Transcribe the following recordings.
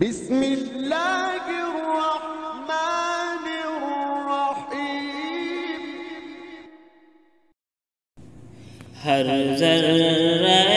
بسم اللہ الرحمن الرحیم۔ ہر ذرہ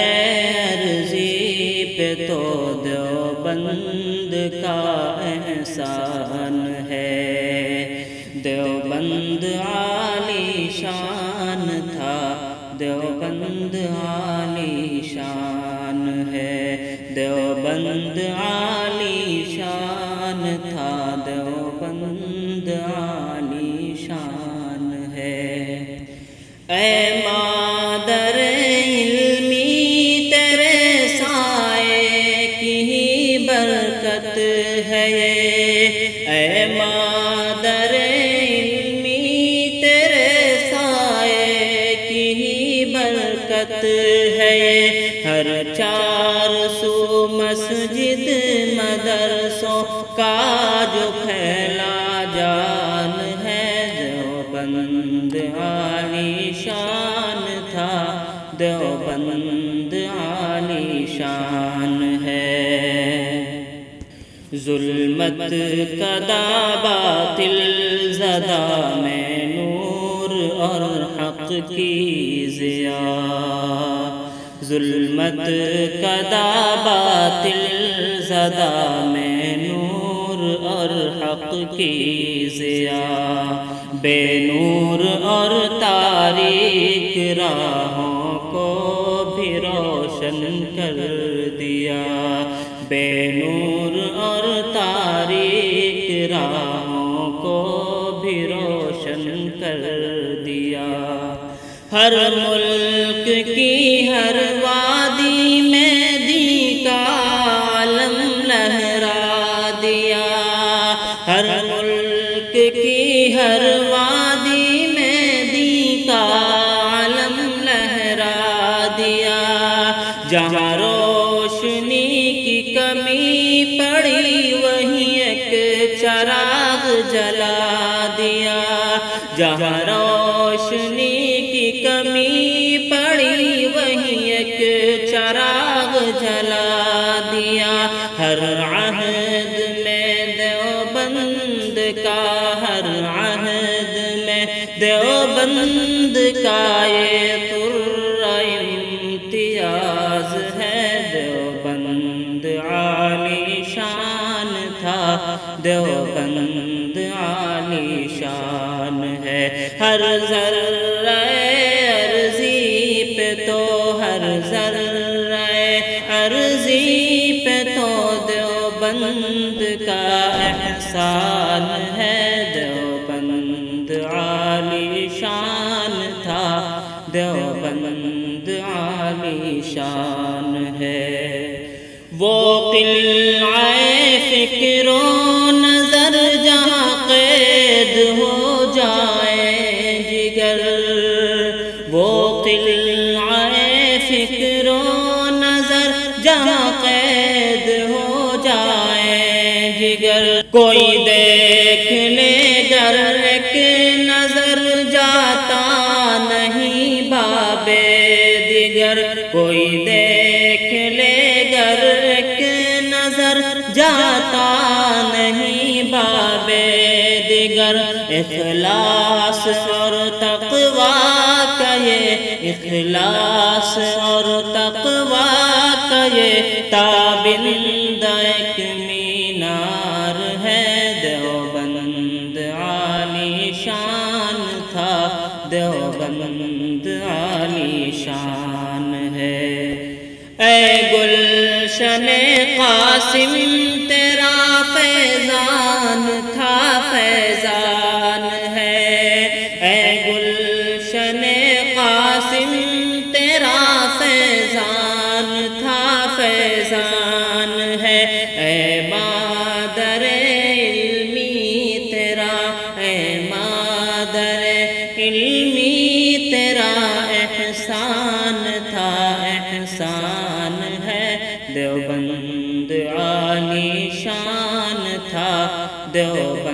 عرضی پہ تو دیوبند کا احسان ہے۔ دیوبند عالی شان تھا، دیوبند عالی شان ہے۔ دیوبند عالی شان تھا، دیوبند عالی شان ہے۔ اے مادر علمی تیرے سائے کی ہی برکت ہے یہ۔ اے مادر علمی تیرے سائے کی ہی برکت ہے یہ۔ ہر چار سو مسجد مدرسوں کا جو پھیلا جان ہے۔ دیوبند عالی شان تھا، دیوبند عالی شان ہے۔ ظلمت کدا باطل زدہ میں نور اور حق کی ضیا۔ ظلمت کدا باطل زدہ میں نور اور حق کی ضیا۔ بے نور اور تاریک راہوں کو بھی روشن کر دیا۔ بے نور اور تاریک راہوں کو بھی روشن کر دیا۔ ہر ملک کی ہر وادی میں دین کا علم لہرا دیا۔ ہر ملک کی ہر وادی میں دین کا علم لہرا دیا۔ جہاں روشنی کی کمی پڑی وہیں ایک چراغ جلا دیا۔ جہاں روشنی کی کمی پڑی وہیں ایک چراغ جلا دیا۔ ہر عہد میں دیوبند کا، ہر عہد میں دیوبند کا یہ امتیاز ہے۔ دیوبند عالی شان تھا، دیوبند عالی شان ہے۔ ہر ذرہ عرضی پہ تو، ہر ذرہ عرضی پہ تو دیوبند کا احسان ہے۔ دیوبند عالی شان تھا، دیوبند عالی شان ہے۔ وہ قلعہ فکر و نظر جہاں قید ہو جائے جگر۔ وہ قلعہ فکر و نظر جہاں قید ہو جائے جگر۔ کوئی دیکھ لے گر ایک نظر جاتا نہیں بابے دیگر۔ کوئی دیکھ لے گر ایک نظر جاتا نہیں بابے دیگر۔ اخلاص اور تقویٰ کا یہ، اخلاص اور تقویٰ کا یہ تابند ایک مینار ہے۔ دیوبند عالی شان تھا، دیوبند عالی شان ہے۔ اے گلشن قاسم تیرا فیضان تھا، فیضان ہے۔ اے گلشن قاسم تیرا فیضان تھا، فیضان ہے۔ اے مادر علمی تیرا، اے مادر علمی تیرا احسان تھا، احسان ہے۔ دیوبند عالی شان تھا، دیوبند